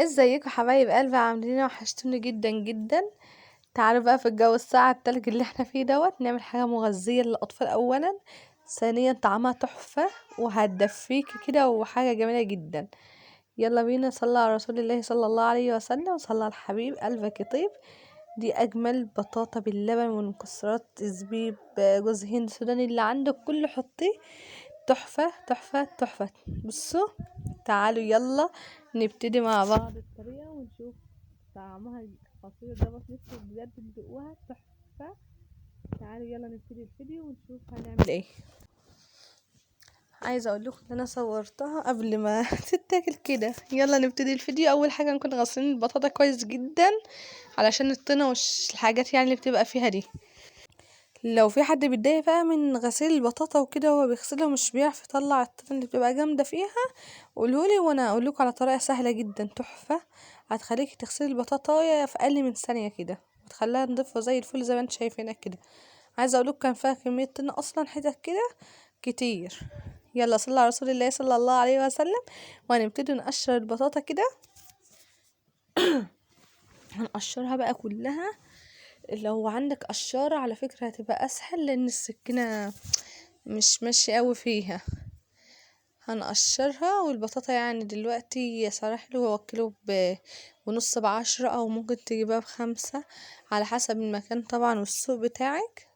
ازيكم حبايب قلبي؟ عاملين ايه؟ وحشتوني جدا جدا. تعالوا بقى في الجو الساقع التلج اللي احنا فيه نعمل حاجه مغذيه للاطفال. اولا، ثانيا طعمها تحفه وهتدفيكي كده وحاجه جميله جدا. يلا بينا صلى على رسول الله صلى الله عليه وسلم، وصلى على الحبيب قلبك يطيب. دي اجمل بطاطا باللبن والمكسرات، زبيب، جوز هند، سوداني، اللي عندك كله حطيه. تحفه تحفه تحفه. بصوا، تعالوا يلا نبتدي مع بعض الطريقة ونشوف طعمها خطير. ده بس نفسي بجد تدوقوها تحفة. تعالوا يلا نبتدي الفيديو ونشوف هنعمل ايه. عايزة اقول لكم ان انا صورتها قبل ما تتاكل كده. يلا نبتدي الفيديو. اول حاجة نكون غاسلين البطاطا كويس جدا علشان الطينة والحاجات اللي بتبقى فيها دي. لو في حد بيتضايق بقى من غسيل البطاطا وكده وهو بيغسلها ومش بيعرف يطلع الطين اللي بتبقى جامده فيها، قولولي وانا اقول لكم على طريقه سهله جدا تحفه. هتخليكي تغسلي البطاطا في اقل من ثانيه كده وتخليها نضيفه زي الفل زي ما انتم شايفينها كده. عايزه اقول لكم كان فيها كميه طين اصلا حتت كده كتير. يلا صلى على رسول الله صلى الله عليه وسلم. وهنبتدي نقشر البطاطا كده. هنقشرها بقى كلها. لو عندك قشارة على فكرة هتبقى اسهل، لان السكينة مش ماشي قوي فيها. هنقشرها. والبطاطا يعني دلوقتي سعرها حلو، هو الكيلو ونص ب10، او ممكن تجيبها ب5 على حسب المكان طبعا والسوق بتاعك.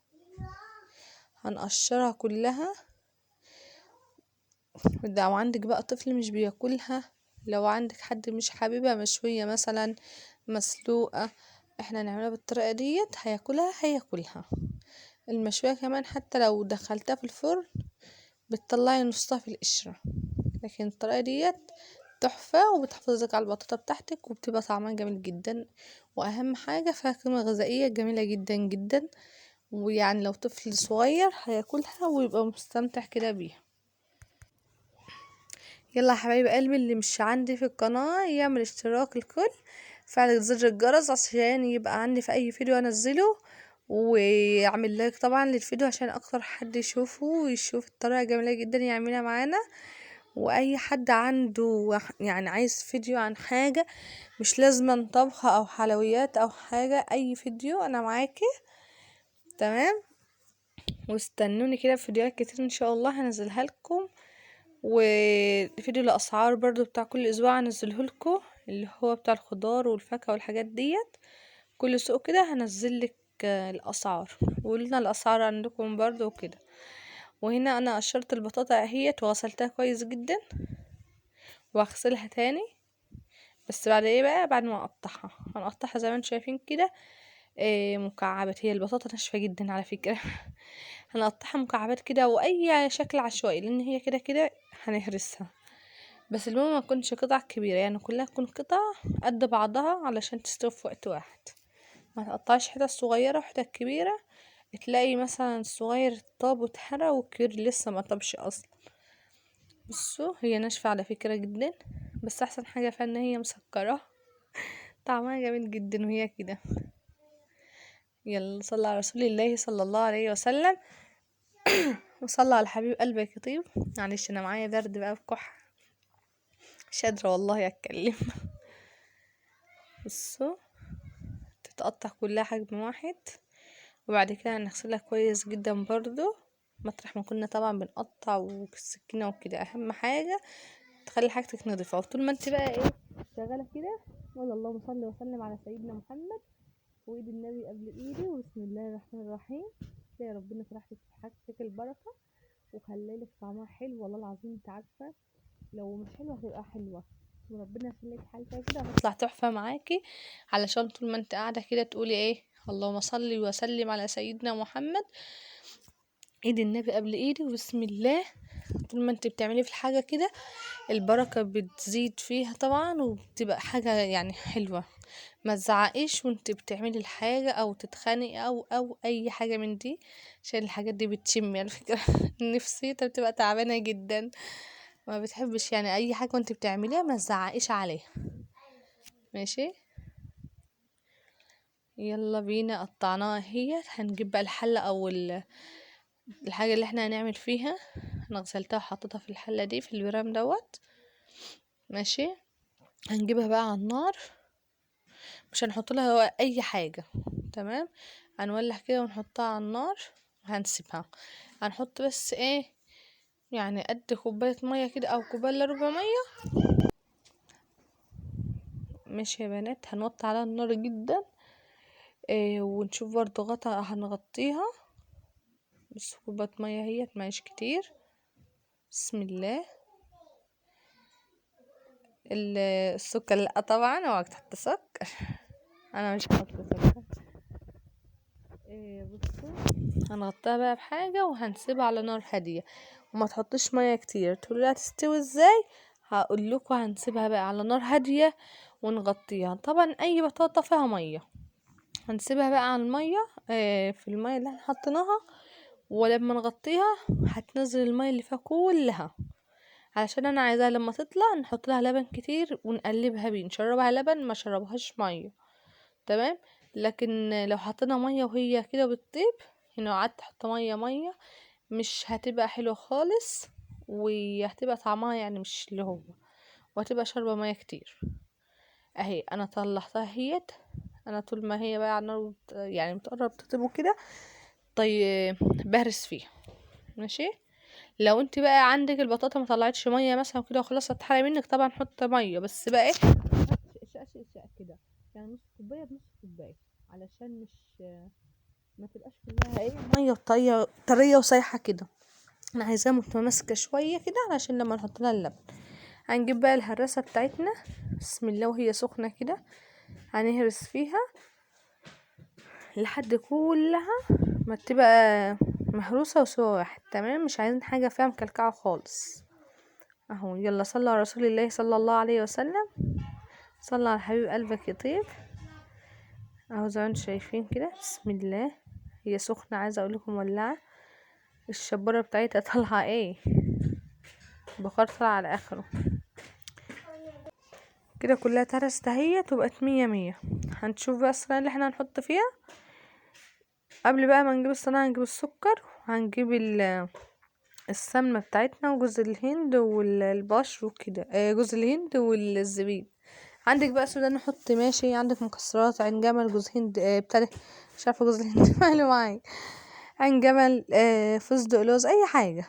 هنقشرها كلها. لو عندك بقى طفل مش بياكلها، لو عندك حد مش حاببها مشوية مثلا، مسلوقة، احنا نعملها بالطريقة ديت هياكلها. المشوية كمان حتى لو دخلتها في الفرن بتطلعي نصها في القشرة، لكن الطريقة ديت تحفة وبتحافظلك على البطاطا بتاعتك وبتبقى طعمها جميل جدا. واهم حاجة فيها قيمة غذائية جميلة جدا جدا. ويعني لو طفل صغير هياكلها ويبقى مستمتع كده بيها. يلا يا حبايب قلبي، اللي مش عندي في القناة يعمل اشتراك الكل، فعل زر الجرس عشان يبقى عندي في اي فيديو انزله، ويعمل لايك طبعا للفيديو عشان اكتر حد يشوفه ويشوف الطريقة جميلة جدا يعملها معانا. واي حد عنده يعني عايز فيديو عن حاجة، مش لازم طبخة او حلويات او حاجة، اي فيديو انا معاكي. تمام. واستنوني كده في فيديوهات كتير ان شاء الله هنزلها لكم. وفيديو الاسعار برضو بتاع كل اسبوع هنزله لكم، اللي هو بتاع الخضار والفاكهة والحاجات ديت. كل سوق كده هنزل لك الاسعار، وقولنا الاسعار عندكم برضو وكده. وهنا انا قشرت البطاطا اهيت وغسلتها كويس جدا، واغسلها تاني. بس بعد ايه بقى؟ بعد ما اقطعها هنقطعها زي ما انتم شايفين كده مكعبات. هي البطاطا ناشفه جدا على فكره. هنقطعها مكعبات كده واي شكل عشوائي، لان هي كده كده هنهرسها. بس المهم ما تكونش قطع كبيره، يعني كلها تكون قطع قد بعضها علشان تستوي في وقت واحد. ما تقطعش حتت صغيره وحتت كبيره، تلاقي مثلا الصغير طاب واتحرق والكبير لسه ما طابش اصلا. بصوا هي ناشفه على فكره جدا، بس احسن حاجه فيها ان هي مسكره، طعمها جميل جدا وهي كده. يلا صلى على رسول الله صلى الله عليه وسلم، وصلى على الحبيب قلبك يطيب. معلش انا معايا برد بقى بكح، مش قادره والله اتكلم. بصوا، تتقطع كلها حجم واحد. وبعد كده هنغسلها كويس جدا برضو مطرح ما كنا طبعا بنقطع والسكينه وكده. اهم حاجه تخلي حاجتك نظيفه. وطول ما انت بقى ايه شغاله كده، قول اللهم صل وسلم على سيدنا محمد، وايد النبي قبل ايدي، وبسم الله الرحمن الرحيم. يا ربنا فرحتك في حاجتك البركه وخليلك طعمها حلو. والله العظيم انت عارفه لو مش حلوه هتبقى حلوه، وربنا يخليك حالتها كده هتطلع تحفه معاكي. علشان طول ما انت قاعده كده تقولي ايه؟ اللهم صل وسلم على سيدنا محمد، ايد النبي قبل ايدي، وبسم الله. طول ما انت بتعملي في الحاجه كده البركه بتزيد فيها طبعا، وبتبقى حاجه يعني حلوه. ما تزعقيش وانت بتعملي الحاجه او تتخانقي او اي حاجه من دي، عشان الحاجات دي بتشمي على فكره. نفسيتها بتبقى تعبانه جدا، ما بتحبش يعني اي حاجه وانت بتعمليها ما تزعقيش عليها. ماشي. يلا بينا قطعناها. هي هنجيب بقى الحله او الحاجه اللي احنا هنعمل فيها. انا غسلتها وحطيتها في الحله دي في البرام دوت. ماشي. هنجيبها بقى على النار، مش هنحط لها اي حاجه. تمام. هنولع كده ونحطها على النار وهنسيبها. هنحط بس ايه، يعني قد كوبايه ميه كده او كوبايه الا ربع ميه. ماشي يا بنات، هنوطي على النار جدا. ونشوف برضو غطا هنغطيها. بس كوبايه ميه هي مش كتير. بسم الله. السكر لا طبعا، اوعك تحط سكر. انا مش هحط سكر. بصوا، هنغطيها بقى بحاجة وهنسيبها على نار هادية. وما تحطش مية كتير. تقولوا هتستوي ازاي؟ هقول لكم. هنسيبها بقى على نار هادية ونغطيها. طبعا اي بطاطا فيها مية هنسيبها بقى على المية، في المية اللي احنا حطيناها. ولما نغطيها هتنزل المية اللي فيها كلها، علشان انا عايزاها لما تطلع نحط لها لبن كتير ونقلبها بيه، نشربها لبن ما شربهاش مية. تمام. لكن لو حطينا ميه وهي كده بتطيب، هنا قعدت احط ميه مش هتبقى حلوه خالص، وهتبقى طعمها يعني مش اللي هو، وهتبقى شاربه ميه كتير. اهي انا طلعتها هيت. انا طول ما هي بقى على النار يعني بتقرب تطيب وكده، طيب بهرس فيها. ماشي. لو انت بقى عندك البطاطا ما طلعتش ميه مثلا كده وخلاص هتحرق منك، طبعا حط ميه، بس بقى ايه، شقشق كده، يعني نص كوبايه بنص كوبايه، علشان مش ما تبقاش كلها ايه ميه طريه طريه وسايحه كده. انا عايزاها متماسكه شويه كده علشان لما نحط لها اللبن. هنجيب بقى الهراسه بتاعتنا. بسم الله. وهي سخنه كده هنهرس فيها لحد كلها ما تبقى مهروسه وسوا واحد. تمام. مش عايزين حاجه فيها مكلكعه خالص. اهو. يلا صلى على رسول الله صلى الله عليه وسلم. صلى على حبيب قلبك يطيب. اهو زي ما انتم شايفين كده. بسم الله. هي سخنه، عايزه اقول لكم ولعه. الشبورة بتاعتها طالعة ايه، بخار طالع على اخره كده. كلها اتهرست اهيت وبقت مية مية. هنشوف بقى الصينية اللي احنا هنحط فيها. قبل بقى ما نجيب الصينية هنجيب السكر، وهنجيب السمنة بتاعتنا وجوز الهند والبشر وكده، جوز الهند والزبيب. عندك بقى سودان نحط، ماشي. عندك مكسرات، عين جمل، جوز هند، ابتدى مش عارفة جوز الهند ماله معايا. عين جمل، فستق، لوز، اي حاجة.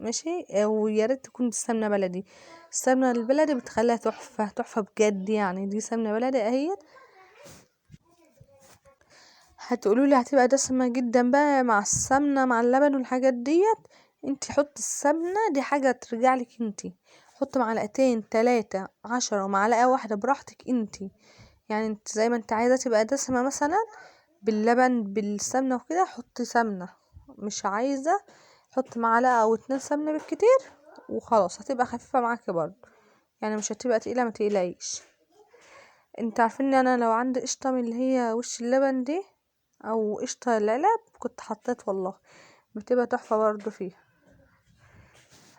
ماشي. ويا ريت تكون السمنه بلدي. السمنه البلدي بتخليها تحفه تحفه بجد. يعني دي سمنه بلدي اهي. هتقولوا لي هتبقى دسمه جدا بقى مع السمنه مع اللبن والحاجات ديت. انتي حط السمنه دي حاجه ترجع لك انتي. حط معلقتين 3 10 ومعلقه واحده براحتك انتي. يعني انت زي ما انت عايزه تبقى دسمه مثلا باللبن بالسمنه وكده، حطي سمنه. مش عايزه حط معلقه او 2 سمنه بالكتير وخلاص. هتبقى خفيفه معاكي برضه، يعني مش هتبقى تقيله، ما تقلقيش. انت عارفين ان انا لو عندي قشطه من اللي هي وش اللبن دي او قشطه العلب كنت حطيت والله، بتبقى تحفه برضه فيها.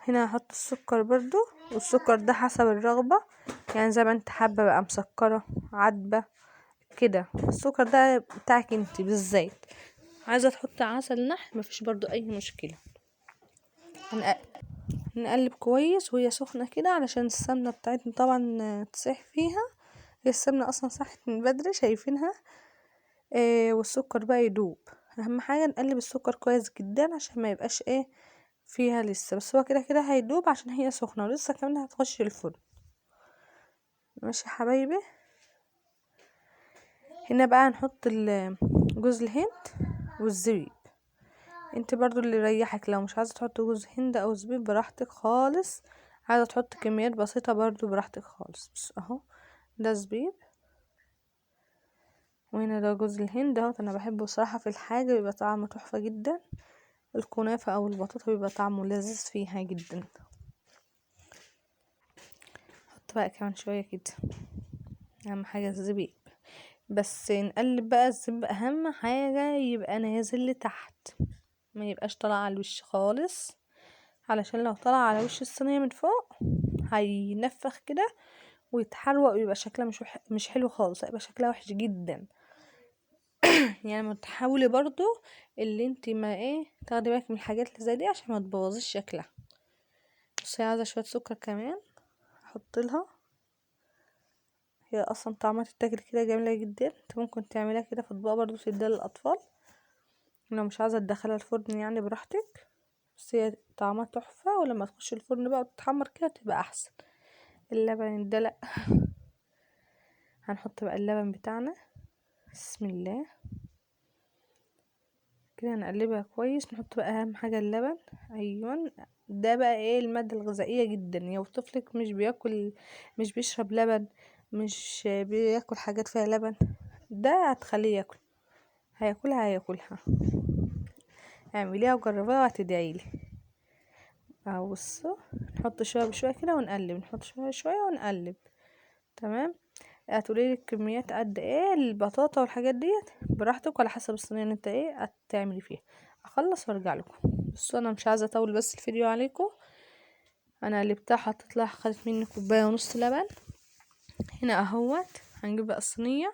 هنا هحط السكر برضه، والسكر ده حسب الرغبه، يعني زي ما انت حابه بقى، مسكره عدبه كده. السكر ده بتاعك انت بالزيت. عايزه تحطي عسل نحل مفيش برضو اي مشكله. نقلب كويس وهي سخنه كده علشان السمنه بتاعتنا طبعا تسيح فيها. هي السمنه اصلا ساحت من بدري شايفينها. والسكر بقى يدوب. اهم حاجه نقلب السكر كويس جدا عشان ما يبقاش ايه فيها لسه، بس هو كده كده هيدوب عشان هي سخنه ولسه كمان هتخش الفرن. ماشي يا حبايبي. هنا بقى هنحط جوز الهند والزبيب. انت برضو اللي يريحك، لو مش عايزه تحط جوز هند او زبيب براحتك خالص. عايزه تحط كميات بسيطه برضو براحتك خالص. بس اهو ده زبيب، وهنا ده جوز الهند اهو. انا بحبه بصراحه في الحاجه بيبقى طعمه تحفه جدا. الكنافه او البطاطا بيبقى طعمه لذيذ فيها جدا. حط بقى كمان شويه كده. اهم حاجه الزبيب، بس نقلب بقى الزبيب. اهم حاجه يبقى نازل لتحت، ما يبقاش طالع على الوش خالص، علشان لو طلع على وش الصينيه من فوق هينفخ كده ويتحروق ويبقى شكلها مش حلو خالص، هيبقى شكلها وحش جدا. يعني ما تحاولي برضو اللي انت ما ايه تاخدي بالك من الحاجات اللي زي دي عشان ما تبوظيش شكلها. بصي عايزه شويه سكر كمان احط لها. هي اصلا طعمها تتاكل كده جميله جدا. انت ممكن تعملها كده في اطباق برضو تديها للاطفال لو مش عايزه تدخلها الفرن يعني براحتك، بس هي طعمها تحفه. ولما تخش الفرن بقى وتتحمر كده تبقى احسن. اللبن الدلق هنحط بقى اللبن بتاعنا. بسم الله كده نقلبها كويس. نحط بقى اهم حاجه اللبن. ايوه ده بقى ايه الماده الغذائيه جدا. لو طفلك مش بيشرب لبن، مش بياكل حاجات فيها لبن، ده هتخليه ياكل. هياكلها. اعمليها وجربيها وهتدعيلي. اهو بصوا، نحط شويه بشويه كده ونقلب، نحط شويه شويه ونقلب. تمام. هتقولي لي الكميات قد ايه البطاطا والحاجات ديت براحتك على حسب الصينيه اللي انت ايه هتعملي فيها. اخلص وارجع لكم. بصوا انا مش عايزه اطول بس الفيديو عليكم. انا قلبتها حطيت لها خدت مني كوبايه ونص لبن. هنا اهوت هنجيب بقى الصينيه.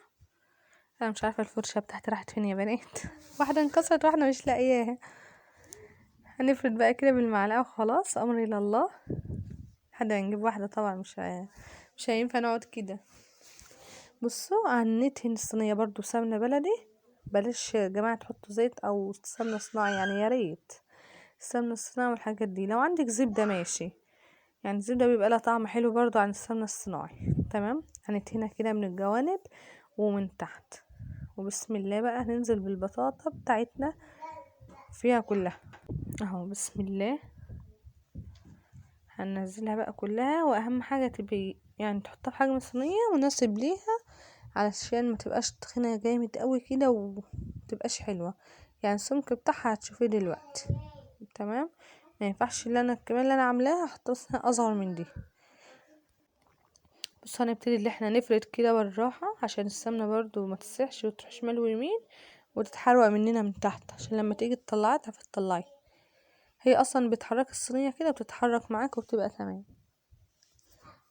انا مش عارفه الفرشه بتاعتي راحت فين يا بنات. واحده انكسرت واحده مش لاقياها. هنفرد بقى كده بالمعلقه وخلاص، امري الى الله. لحد ما نجيب واحده طبعا مش هينفع نقعد كده. بصوا هندهن الصينيه برضو سمنه بلدي. بلاش يا جماعه تحطوا زيت او سمنه صناعي يعني، يا ريت السمنه الصناعي والحاجات دي. لو عندك زبده ماشي يعني، الزبده بيبقى لها طعم حلو برضو عن السمنه الصناعي. تمام. هندهنها كده من الجوانب ومن تحت. وبسم الله بقى هننزل بالبطاطا بتاعتنا فيها كلها. اهو بسم الله هننزلها بقى كلها. واهم حاجه تبقي يعني تحطها في حجم صينيه مناسب ليها، علشان ما تبقاش تخينه جامد قوي كده ومتبقاش حلوه. يعني السمك بتاعها هتشوفيه دلوقتي. تمام. ما ينفعش اللي انا كمان اللي انا عاملاها احطها اصغر من دي. بص هنبتدي اللي احنا نفرد كده بالراحه عشان السمنه برضو ما تسيحش وتروح شمال ويمين وتتحرق مننا من تحت، عشان لما تيجي تطلعيها تعرفي تطلعي. هي اصلا بتحرك الصينيه كده وبتتحرك معاك وبتبقى تمام.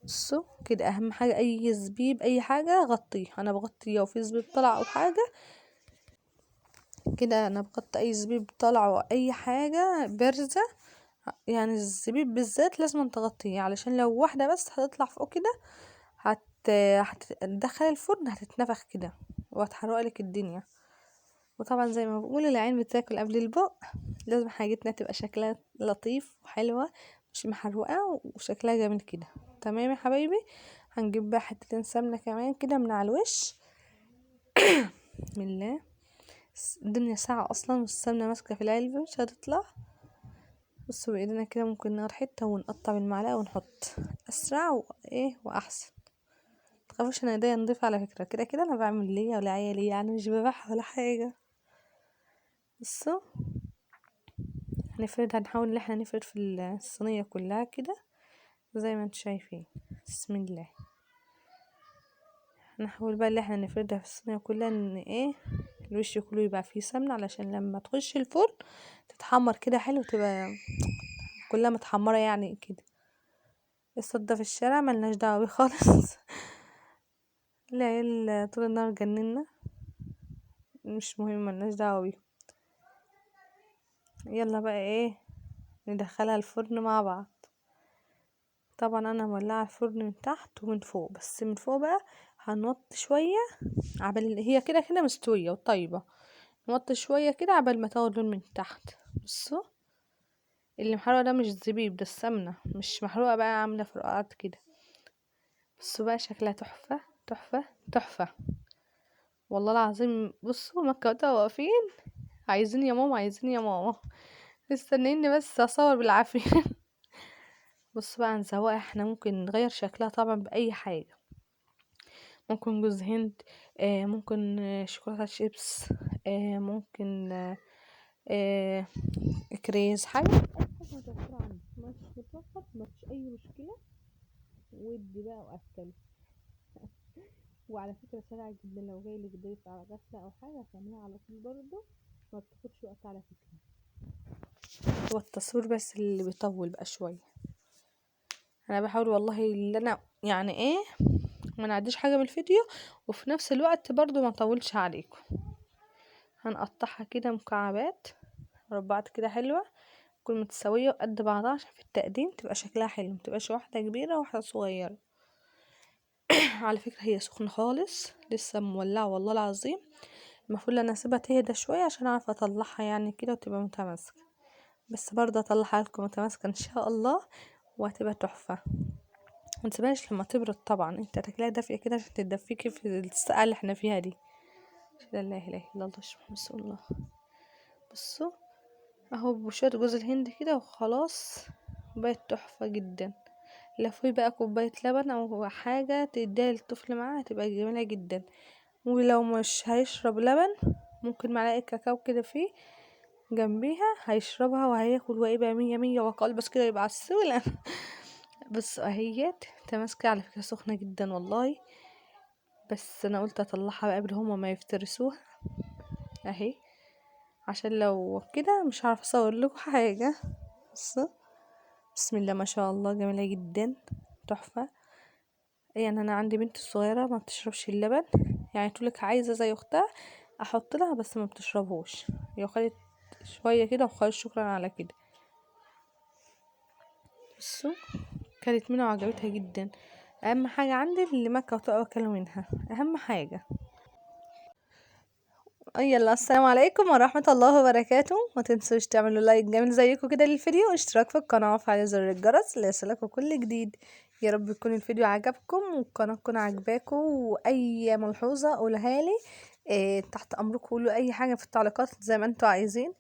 بصوا كده اهم حاجه اي زبيب اي حاجه غطيه. انا بغطيه لو في زبيب طلع او حاجه كده. انا بغطي اي زبيب طلع او اي حاجه بارزه. يعني الزبيب بالذات لازم تغطيه، علشان لو واحده بس هتطلع فوق كده هتدخل الفرن هتتنفخ كده وهتحرق لك الدنيا. وطبعا زي ما بقول العين بتاكل قبل البق. لازم حاجتنا تبقى شكلها لطيف وحلوة، مش محروقة وشكلها جميل كده. تمام يا حبايبي. هنجيب بقى حتتين سمنة كمان كده من على الوش. بسم الله. الدنيا ساعة اصلا والسمنة ماسكة في العلبة مش هتطلع. بصوا بايدينا كده ممكن نقطع حتة ونقطع بالمعلقة ونحط اسرع وايه واحسن. متخافوش انا ايديا نضيفة على فكرة. كده كده انا بعمل ليا ولعيالي يعني، مش ببيعها ولا حاجة. بصوا هنحاول ان احنا نفرد في الصينية كلها كده زي ما انتم شايفين. بسم الله. هنحاول بقى ان احنا نفردها في الصينية كلها ان ايه الوش كله يبقى فيه سمنة، علشان لما تخش الفرن تتحمر كده حلو، تبقى كلها متحمرة يعني كده. الصدى في الشارع ملناش دعوة بيه خالص. العيال طول النهار جننا، مش مهم ملناش دعوة بيه. يلا بقى ايه ندخلها الفرن مع بعض. طبعا انا مولعه الفرن من تحت ومن فوق، بس من فوق بقى هنوطي شويه عبال هي كده كده مستويه وطيبه. نوطي شويه كده عبال ما تاخد لون من تحت. بصوا اللي محروقه ده مش الزبيب، ده السمنه مش محروقه بقى عامله فرقعات كده. بصوا بقى شكلها تحفه تحفه تحفه والله العظيم. بصوا مكة واقفين عايزين يا ماما عايزين يا ماما، مستنيني بس اصور بالعافيه. بصوا بقى نزوقها. احنا ممكن نغير شكلها طبعا باي حاجه. ممكن جوز هند، ممكن شوكولاتة شيبس، ممكن آه كريز حاجة أي حاجة متوفرة عندك. مش متوفر مفيش أي مشكلة. ودي بقى وأكل. وعلى فكرة سريعة جدا، لو جايلك ضيف على غسلة أو حاجة هتعمليها على طول برضه، ما بتاخدش وقت على فكرة. هو التصوير بس اللي بيطول بقى شوية. أنا بحاول والله اللي أنا يعني ايه ما نعديش حاجة من الفيديو، وفي نفس الوقت برضو ما نطولش عليكم. هنقطعها كده مكعبات مربعات كده حلوة، تكون متساوية وقد بعضها عشان في التقديم تبقى شكلها حلو، متبقاش واحدة كبيرة وواحدة صغيرة. على فكرة هي سخنة خالص، لسه مولعة والله العظيم. المفروض انا اسيبها تهدى شوية عشان اعرف اطلعها يعني كده وتبقى متماسكة، بس برضه اطلعها لكم متماسكة ان شاء الله وهتبقى تحفة. متسيبهاش لما تبرد طبعا، انت هتاكلها دافية كده عشان تدفيكي في الساعة اللي احنا فيها دي. لا اله الا الله رسول الله. بصوا اهو بشوية جوز الهند كده وخلاص، بقت تحفة جدا. لو في بقى كوباية لبن او حاجة تديها للطفل معاها هتبقى جميلة جدا. ولو مش هيشرب لبن ممكن معلقة كاكاو كده فيه جنبيها هيشربها وهياكل ويبقى مية مية وقال بس كده يبقى عسولة. بس اهيت تماسكة على فكرة سخنة جدا والله، بس انا قلت اطلعها بقى قبل هما ما يفترسوها اهي، عشان لو كده مش عارفه اصور لكم حاجه. بص، بسم الله ما شاء الله جميله جدا، تحفه. يعني انا عندي بنت الصغيره ما بتشربش اللبن، يعني تقولك عايزه زي اختها احط لها بس ما بتشربوش، هي خدت شويه كده وخلاص شكرا على كده. بصوا كانت منها وعجبتها جدا. اهم حاجه عندي اللي مكه وتأكلوا منها اهم حاجه. يلا السلام عليكم ورحمة الله وبركاته. ما تنسوش تعملوا لايك جميل زيكم كده للفيديو واشتراك في القناة وفعل زر الجرس ليصلكوا كل جديد. يا رب يكون الفيديو عجبكم والقناة تكون عجباكم، واي ملحوظة قولها لي تحت امركم، قولوا اي حاجة في التعليقات زي ما انتوا عايزين،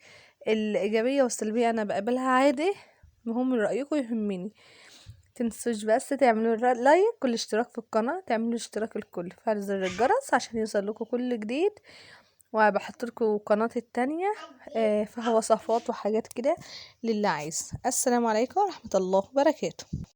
الايجابية والسلبية انا بقبلها عادي، المهم رأيكم يهمني. تنسوش بس تعملوا لايك والاشتراك في القناة، تعملوا اشتراك الكل فعل زر الجرس عشان يوصلكوا كل جديد. وبحط لكم قناتي التانية فيها وصفات وحاجات كده للي عايز. السلام عليكم ورحمة الله وبركاته.